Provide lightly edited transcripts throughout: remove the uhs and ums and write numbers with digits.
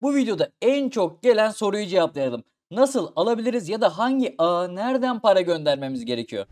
Bu videoda en çok gelen soruyu cevaplayalım. Nasıl alabiliriz ya da hangi ağa nereden para göndermemiz gerekiyor?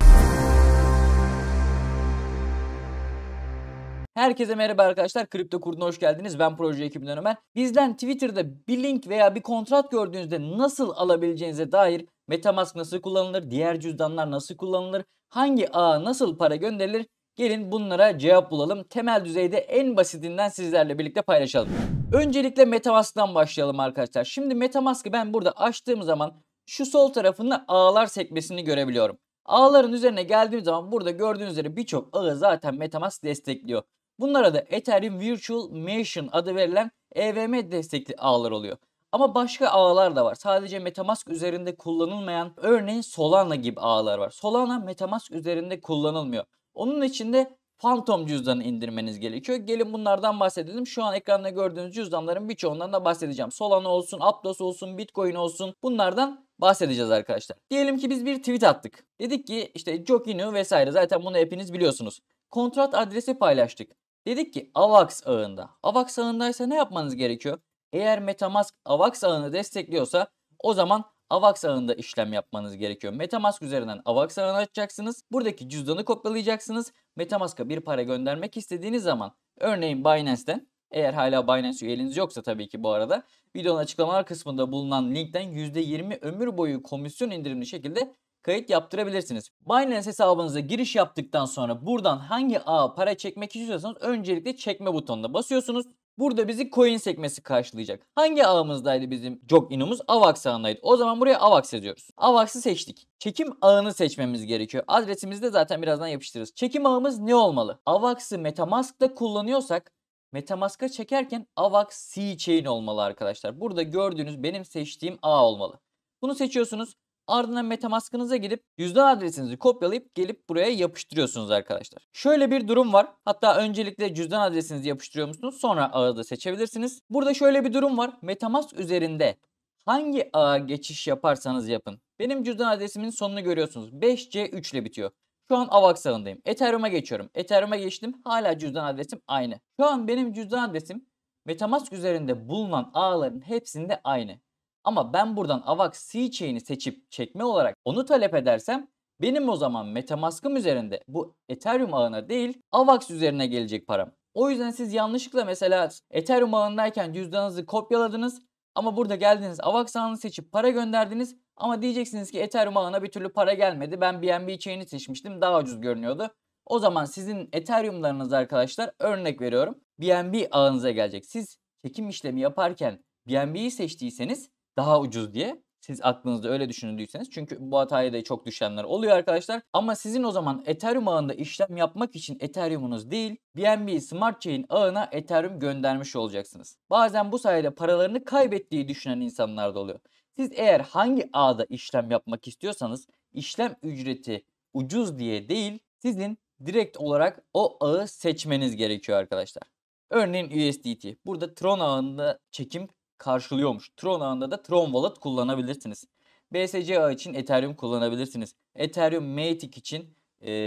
Herkese merhaba arkadaşlar. Kripto Kurdu'na hoş geldiniz. Ben proje ekibinden Ömer. Bizden Twitter'da bir link veya bir kontrat gördüğünüzde nasıl alabileceğinize dair MetaMask nasıl kullanılır, diğer cüzdanlar nasıl kullanılır, hangi ağa nasıl para gönderilir? Gelin bunlara cevap bulalım. Temel düzeyde en basitinden sizlerle birlikte paylaşalım. Öncelikle MetaMask'tan başlayalım arkadaşlar. Şimdi MetaMask'ı ben burada açtığım zaman şu sol tarafında ağlar sekmesini görebiliyorum. Ağların üzerine geldiğim zaman burada gördüğünüz üzere birçok ağı zaten MetaMask destekliyor. Bunlara da Ethereum Virtual Machine adı verilen EVM destekli ağlar oluyor. Ama başka ağlar da var. Sadece MetaMask üzerinde kullanılmayan, örneğin Solana gibi ağlar var. Solana MetaMask üzerinde kullanılmıyor. Onun için de Phantom cüzdanı indirmeniz gerekiyor. Gelin bunlardan bahsedelim. Şu an ekranda gördüğünüz cüzdanların birçoğundan da bahsedeceğim. Solana olsun, Aptos olsun, Bitcoin olsun, bunlardan bahsedeceğiz arkadaşlar. Diyelim ki biz bir tweet attık. Dedik ki işte Jock Inu vesaire, zaten bunu hepiniz biliyorsunuz. Kontrat adresi paylaştık. Dedik ki AVAX ağında. AVAX ağındaysa ne yapmanız gerekiyor? Eğer MetaMask AVAX ağını destekliyorsa o zaman AVAX ağında işlem yapmanız gerekiyor. MetaMask üzerinden AVAX ağını açacaksınız. Buradaki cüzdanı kopyalayacaksınız. MetaMask'a bir para göndermek istediğiniz zaman, örneğin Binance'ten, eğer hala Binance üyeliğiniz yoksa tabii ki bu arada, videonun açıklamalar kısmında bulunan linkten %20 ömür boyu komisyon indirimli şekilde kayıt yaptırabilirsiniz. Binance hesabınıza giriş yaptıktan sonra buradan hangi ağa para çekmek istiyorsanız öncelikle çekme butonuna basıyorsunuz. Burada bizi coin sekmesi karşılayacak. Hangi ağımızdaydı bizim Jock Inu'muz? AVAX ağındaydı. O zaman buraya AVAX yazıyoruz. AVAX'ı seçtik. Çekim ağını seçmemiz gerekiyor. Adresimizi de zaten birazdan yapıştırırız. Çekim ağımız ne olmalı? AVAX'ı MetaMask'ta kullanıyorsak MetaMask'a çekerken AVAX C-Chain olmalı arkadaşlar. Burada gördüğünüz benim seçtiğim ağ olmalı. Bunu seçiyorsunuz. Ardından MetaMask'ınıza gidip cüzdan adresinizi kopyalayıp gelip buraya yapıştırıyorsunuz arkadaşlar. Şöyle bir durum var. Hatta öncelikle cüzdan adresinizi yapıştırıyor musunuz? Sonra ağı da seçebilirsiniz. Burada şöyle bir durum var. MetaMask üzerinde hangi ağa geçiş yaparsanız yapın. Benim cüzdan adresimin sonunu görüyorsunuz. 5C3 ile bitiyor. Şu an AVAX ağındayım. Ethereum'a geçiyorum. Ethereum'a geçtim. Hala cüzdan adresim aynı. Şu an benim cüzdan adresim MetaMask üzerinde bulunan ağların hepsinde aynı. Ama ben buradan AVAX C-Chain'i seçip çekme olarak onu talep edersem benim o zaman MetaMask'ım üzerinde bu Ethereum ağına değil AVAX üzerine gelecek param. O yüzden siz yanlışlıkla mesela Ethereum ağındayken cüzdanınızı kopyaladınız ama burada geldiniz AVAX ağını seçip para gönderdiniz ama diyeceksiniz ki Ethereum ağına bir türlü para gelmedi. Ben BNB Chain'i seçmiştim, daha ucuz görünüyordu. O zaman sizin Ethereum'larınız arkadaşlar, örnek veriyorum, BNB ağınıza gelecek. Siz çekim işlemi yaparken BNB'yi seçtiyseniz daha ucuz diye, siz aklınızda öyle düşündüyseniz, çünkü bu hataya da çok düşenler oluyor arkadaşlar. Ama sizin o zaman Ethereum ağında işlem yapmak için Ethereum'unuz değil BNB Smart Chain ağına Ethereum göndermiş olacaksınız. Bazen bu sayede paralarını kaybettiği düşünen insanlar da oluyor. Siz eğer hangi ağda işlem yapmak istiyorsanız işlem ücreti ucuz diye değil, sizin direkt olarak o ağı seçmeniz gerekiyor arkadaşlar. Örneğin USDT. Burada Tron ağında çekim karşılıyormuş. Tron ağında da Tron Wallet kullanabilirsiniz. BSC ağı için Ethereum kullanabilirsiniz. Ethereum Matic için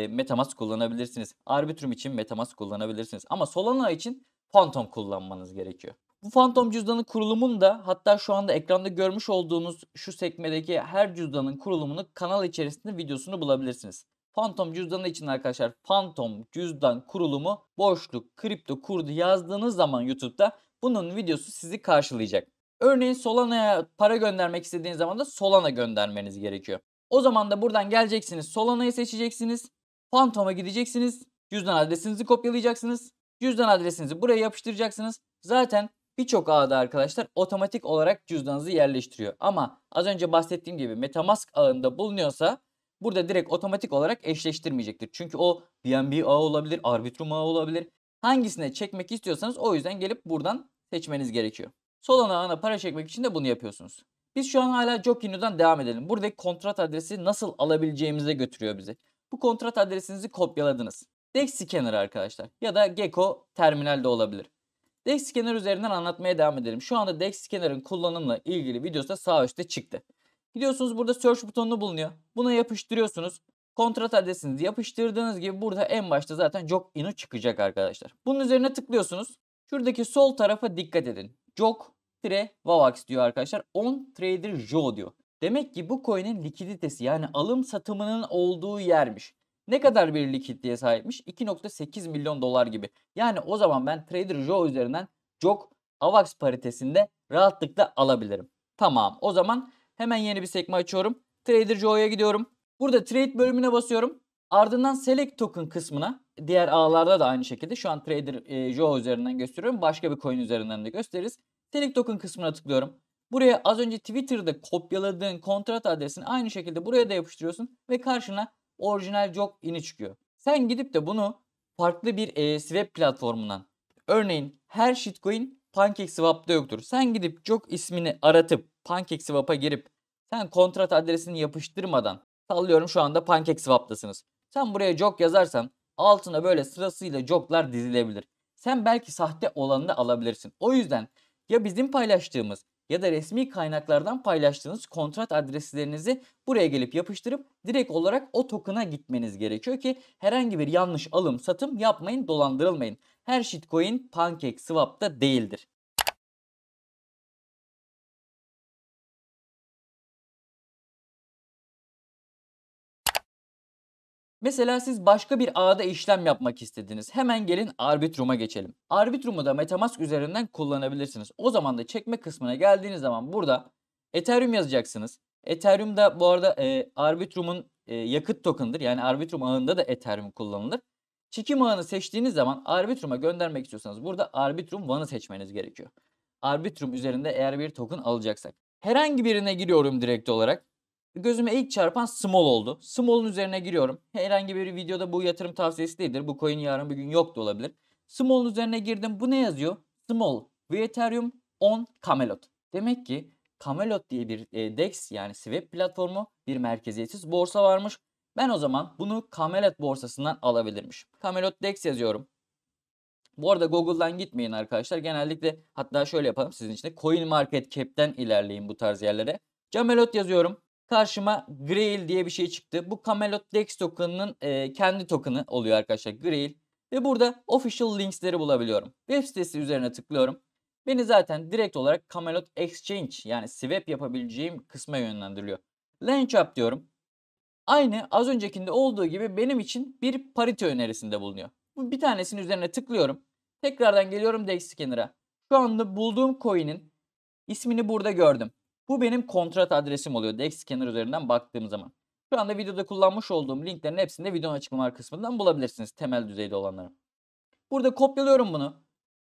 MetaMask kullanabilirsiniz. Arbitrum için MetaMask kullanabilirsiniz. Ama Solana için Phantom kullanmanız gerekiyor. Bu Phantom cüzdanın kurulumunu da, hatta şu anda ekranda görmüş olduğunuz şu sekmedeki her cüzdanın kurulumunu kanal içerisinde videosunu bulabilirsiniz. Phantom cüzdanı için arkadaşlar, Phantom cüzdan kurulumu boşluk kripto kurdu yazdığınız zaman YouTube'da bunun videosu sizi karşılayacak. Örneğin Solana'ya para göndermek istediğiniz zaman da Solana göndermeniz gerekiyor. O zaman da buradan geleceksiniz, Solana'yı seçeceksiniz. Phantom'a gideceksiniz. Cüzdan adresinizi kopyalayacaksınız. Cüzdan adresinizi buraya yapıştıracaksınız. Zaten birçok ağda arkadaşlar otomatik olarak cüzdanınızı yerleştiriyor. Ama az önce bahsettiğim gibi MetaMask ağında bulunuyorsa burada direkt otomatik olarak eşleştirmeyecektir. Çünkü o BNB ağı olabilir, Arbitrum ağı olabilir. Hangisine çekmek istiyorsanız o yüzden gelip buradan seçmeniz gerekiyor. Solana ağına para çekmek için de bunu yapıyorsunuz. Biz şu an hala Jock Inu'dan devam edelim. Buradaki kontrat adresi nasıl alabileceğimize götürüyor bizi. Bu kontrat adresinizi kopyaladınız. DEX Scanner arkadaşlar ya da Gecko terminal de olabilir. DEX Scanner üzerinden anlatmaya devam edelim. Şu anda DEX Scanner'ın kullanımla ilgili videosu da sağ üstte çıktı. Gidiyorsunuz, burada search butonu bulunuyor. Buna yapıştırıyorsunuz. Kontrat adresinizi yapıştırdığınız gibi burada en başta zaten Jock Inu çıkacak arkadaşlar. Bunun üzerine tıklıyorsunuz. Şuradaki sol tarafa dikkat edin. Jock Vavax diyor arkadaşlar. On Trader Joe diyor. Demek ki bu coin'in likiditesi yani alım satımının olduğu yermiş. Ne kadar bir likiditeye sahipmiş? 2.8 milyon dolar gibi. Yani o zaman ben Trader Joe üzerinden çok AVAX paritesinde rahatlıkla alabilirim. Tamam, o zaman hemen yeni bir sekme açıyorum. Trader Joe'ya gidiyorum. Burada trade bölümüne basıyorum. Ardından select token kısmına, diğer ağlarda da aynı şekilde, şu an Trader Joe üzerinden gösteriyorum. Başka bir coin üzerinden de gösteririz. Select token kısmına tıklıyorum. Buraya az önce Twitter'da kopyaladığın kontrat adresini aynı şekilde buraya da yapıştırıyorsun ve karşına orijinal Jok ini çıkıyor. Sen gidip de bunu farklı bir swap platformundan, örneğin her shitcoin PancakeSwap'ta yoktur. Sen gidip Jok ismini aratıp PancakeSwap'a girip sen kontrat adresini yapıştırmadan, sallıyorum şu anda PancakeSwap'tasınız. Sen buraya Jok yazarsan altına böyle sırasıyla Jok'lar dizilebilir. Sen belki sahte olanı da alabilirsin. O yüzden ya bizim paylaştığımız ya da resmi kaynaklardan paylaştığınız kontrat adreslerinizi buraya gelip yapıştırıp direkt olarak o token'a gitmeniz gerekiyor ki herhangi bir yanlış alım satım yapmayın, dolandırılmayın. Her shitcoin PancakeSwap'ta değildir. Mesela siz başka bir ağda işlem yapmak istediniz. Hemen gelin Arbitrum'a geçelim. Arbitrum'u da MetaMask üzerinden kullanabilirsiniz. O zaman da çekme kısmına geldiğiniz zaman burada Ethereum yazacaksınız. Ethereum da bu arada Arbitrum'un yakıt token'ıdır. Yani Arbitrum ağında da Ethereum kullanılır. Çekim ağını seçtiğiniz zaman Arbitrum'a göndermek istiyorsanız burada Arbitrum One'ı seçmeniz gerekiyor. Arbitrum üzerinde eğer bir token alacaksak. Herhangi birine giriyorum direkt olarak. Gözüme ilk çarpan Small oldu. Small'un üzerine giriyorum. Herhangi bir videoda bu yatırım tavsiyesi değildir. Bu coin yarın bir gün yok da olabilir. Small'un üzerine girdim. Bu ne yazıyor? Small ve Ethereum on Camelot. Demek ki Camelot diye bir DEX yani swap platformu, bir merkeziyetsiz borsa varmış. Ben o zaman bunu Camelot borsasından alabilirmiş. Camelot DEX yazıyorum. Bu arada Google'dan gitmeyin arkadaşlar. Genellikle hatta şöyle yapalım sizin için de CoinMarketCap'ten ilerleyin bu tarz yerlere. Camelot yazıyorum. Karşıma Grail diye bir şey çıktı. Bu Camelot DEX token'ının kendi token'ı oluyor arkadaşlar, Grail. Ve burada official linksleri bulabiliyorum. Web sitesi üzerine tıklıyorum. Beni zaten direkt olarak Camelot Exchange yani swap yapabileceğim kısma yönlendiriliyor. Launch up diyorum. Aynı az öncekinde olduğu gibi benim için bir parite önerisinde bulunuyor. Bu bir tanesinin üzerine tıklıyorum. Tekrardan geliyorum DEX Scanner'a. Şu anda bulduğum coin'in ismini burada gördüm. Bu benim kontrat adresim oluyor DEX Scanner üzerinden baktığım zaman. Şu anda videoda kullanmış olduğum linklerin hepsini de videonun açıklamalar kısmından bulabilirsiniz, temel düzeyde olanları. Burada kopyalıyorum bunu.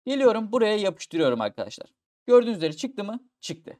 Geliyorum buraya yapıştırıyorum arkadaşlar. Gördüğünüz üzere çıktı mı? Çıktı.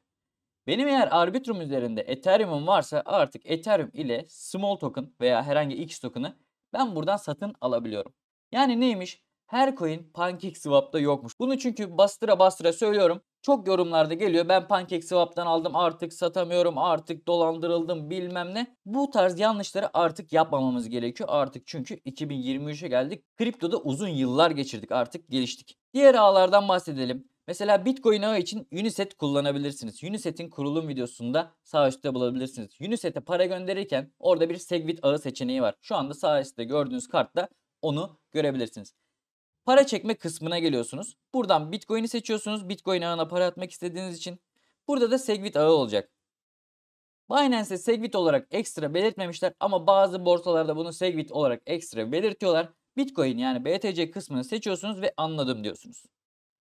Benim eğer Arbitrum üzerinde Ethereum'um varsa artık Ethereum ile Small Token veya herhangi X token'ı ben buradan satın alabiliyorum. Yani neymiş? Her coin PancakeSwap'ta yokmuş. Bunu çünkü bastıra bastıra söylüyorum. Çok yorumlarda geliyor. Ben PancakeSwap'tan aldım, artık satamıyorum, artık dolandırıldım bilmem ne. Bu tarz yanlışları artık yapmamamız gerekiyor. Artık çünkü 2023'e geldik. Kriptoda uzun yıllar geçirdik, artık geliştik. Diğer ağlardan bahsedelim. Mesela Bitcoin ağı için Uniset kullanabilirsiniz. Uniset'in kurulum videosunda sağ üstte bulabilirsiniz. Uniset'e para gönderirken orada bir Segwit ağı seçeneği var. Şu anda sağ üstte gördüğünüz kartta onu görebilirsiniz. Para çekme kısmına geliyorsunuz. Buradan Bitcoin'i seçiyorsunuz. Bitcoin ağına para atmak istediğiniz için. Burada da Segwit ağı olacak. Binance'de Segwit olarak ekstra belirtmemişler ama bazı borsalarda bunu Segwit olarak ekstra belirtiyorlar. Bitcoin yani BTC kısmını seçiyorsunuz ve anladım diyorsunuz.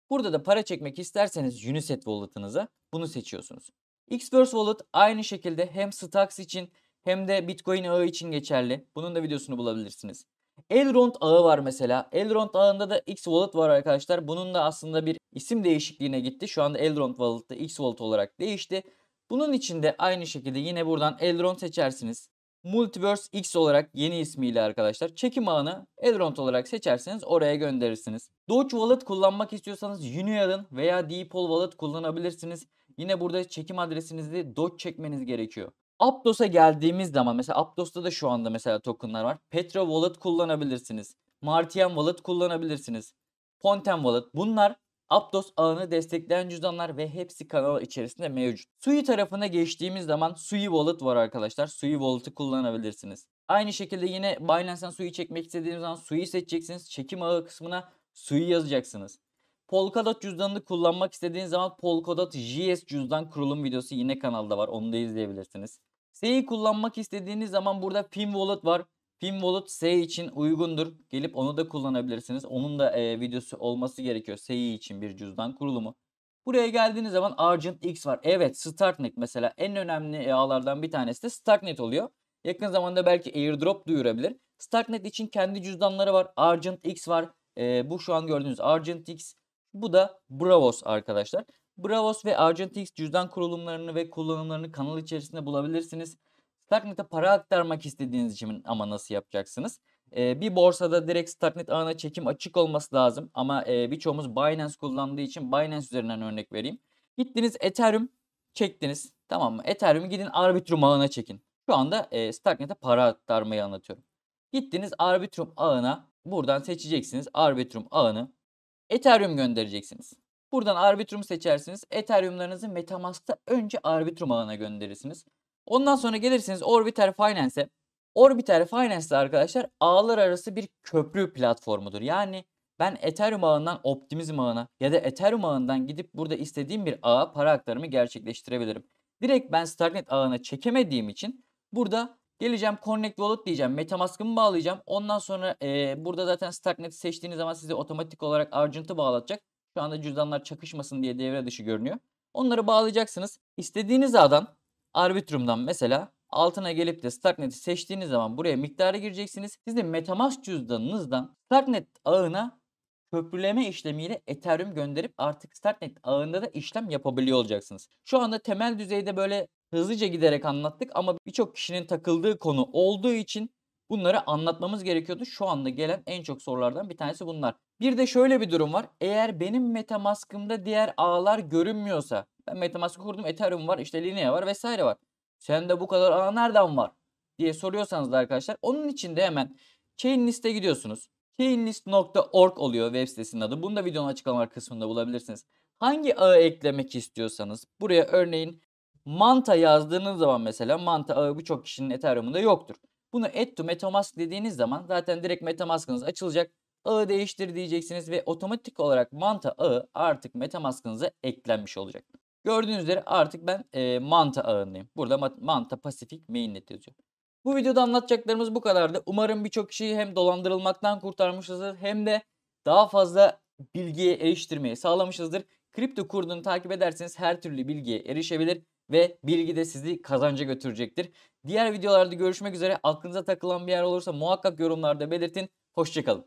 Burada da para çekmek isterseniz Uniset Wallet'ınıza bunu seçiyorsunuz. Xverse Wallet aynı şekilde hem Stacks için hem de Bitcoin ağı için geçerli. Bunun da videosunu bulabilirsiniz. Elrond ağı var mesela. Elrond ağında da X Wallet var arkadaşlar. Bunun da aslında bir isim değişikliğine gitti. Şu anda Elrond Wallet'ta X Wallet olarak değişti. Bunun için de aynı şekilde yine buradan Elrond seçersiniz. Multiverse X olarak yeni ismiyle arkadaşlar. Çekim ağını Elrond olarak seçerseniz oraya gönderirsiniz. Doge Wallet kullanmak istiyorsanız Unial'ın veya Dpol Wallet kullanabilirsiniz. Yine burada çekim adresinizi Doge çekmeniz gerekiyor. Aptos'a geldiğimiz zaman mesela Aptos'ta da şu anda mesela tokenlar var. Petra Wallet kullanabilirsiniz. Martian Wallet kullanabilirsiniz. Pontem Wallet, bunlar Aptos ağını destekleyen cüzdanlar ve hepsi kanal içerisinde mevcut. Sui tarafına geçtiğimiz zaman Sui Wallet var arkadaşlar. Sui Wallet'ı kullanabilirsiniz. Aynı şekilde yine Binance'dan Sui çekmek istediğiniz zaman Sui'yi seçeceksiniz. Çekim ağı kısmına Sui yazacaksınız. Polkadot cüzdanını kullanmak istediğiniz zaman Polkadot JS cüzdan kurulum videosu yine kanalda var. Onu da izleyebilirsiniz. S'yi kullanmak istediğiniz zaman burada PimWallet var. PimWallet S için uygundur. Gelip onu da kullanabilirsiniz. Onun da videosu olması gerekiyor. S için bir cüzdan kurulumu. Buraya geldiğiniz zaman Argent X var. Evet, Starknet mesela en önemli ağlardan bir tanesi de Starknet oluyor. Yakın zamanda belki airdrop duyurabilir. Starknet için kendi cüzdanları var. Argent X var. Bu şu an gördüğünüz Argent X. Bu da Bravos arkadaşlar. Bravos ve Argent X cüzdan kurulumlarını ve kullanımlarını kanal içerisinde bulabilirsiniz. Starknet'e para aktarmak istediğiniz için ama nasıl yapacaksınız? Bir borsada direkt Starknet ağına çekim açık olması lazım. Ama birçoğumuz Binance kullandığı için Binance üzerinden örnek vereyim. Gittiniz Ethereum çektiniz. Tamam mı? Ethereum'u gidin Arbitrum ağına çekin. Şu anda Starknet'e para aktarmayı anlatıyorum. Gittiniz Arbitrum ağına buradan seçeceksiniz Arbitrum ağını. Ethereum göndereceksiniz. Buradan Arbitrum seçersiniz. Ethereum'larınızı Metamask'ta önce Arbitrum ağına gönderirsiniz. Ondan sonra gelirsiniz Orbiter Finance'e. Orbiter Finance arkadaşlar ağlar arası bir köprü platformudur. Yani ben Ethereum ağından Optimism ağına ya da Ethereum ağından gidip burada istediğim bir ağa para aktarımı gerçekleştirebilirim. Direkt ben Starknet ağına çekemediğim için burada geleceğim Connect Wallet diyeceğim. Metamask'ımı bağlayacağım. Ondan sonra burada zaten Starknet'i seçtiğiniz zaman size otomatik olarak Argent'ı bağlatacak. Şu anda cüzdanlar çakışmasın diye devre dışı görünüyor. Onları bağlayacaksınız. İstediğiniz ağdan Arbitrum'dan mesela altına gelip de Starknet'i seçtiğiniz zaman buraya miktarı gireceksiniz. Siz de Metamask cüzdanınızdan Starknet ağına köprüleme işlemiyle Ethereum gönderip artık Starknet ağında da işlem yapabiliyor olacaksınız. Şu anda temel düzeyde böyle hızlıca giderek anlattık ama birçok kişinin takıldığı konu olduğu için bunları anlatmamız gerekiyordu. Şu anda gelen en çok sorulardan bir tanesi bunlar. Bir de şöyle bir durum var. Eğer benim Metamask'ımda diğer ağlar görünmüyorsa, ben Metamask'ı kurdum, Ethereum var, işte Linea var vesaire var. Sende bu kadar ağ nereden var diye soruyorsanız da arkadaşlar, onun için de hemen Chainlist'e gidiyorsunuz. Chainlist.org oluyor web sitesinin adı. Bunu da videonun açıklamalar kısmında bulabilirsiniz. Hangi ağı eklemek istiyorsanız buraya örneğin Manta yazdığınız zaman mesela Manta ağı birçok kişinin Ethereum'unda yoktur. Bunu add to Metamask dediğiniz zaman zaten direkt Metamask'ınız açılacak. Ağı değiştir diyeceksiniz ve otomatik olarak Manta ağı artık Metamask'ınıza eklenmiş olacak. Gördüğünüz üzere artık ben Manta ağındayım. Burada Manta Pacific Mainnet yazıyor. Bu videoda anlatacaklarımız bu kadardı. Umarım birçok kişiyi hem dolandırılmaktan kurtarmışızdır hem de daha fazla bilgiye eriştirmeyi sağlamışızdır. Kripto kurduğunu takip ederseniz her türlü bilgiye erişebilir ve bilgi de sizi kazanca götürecektir. Diğer videolarda görüşmek üzere. Aklınıza takılan bir yer olursa muhakkak yorumlarda belirtin. Hoşça kalın.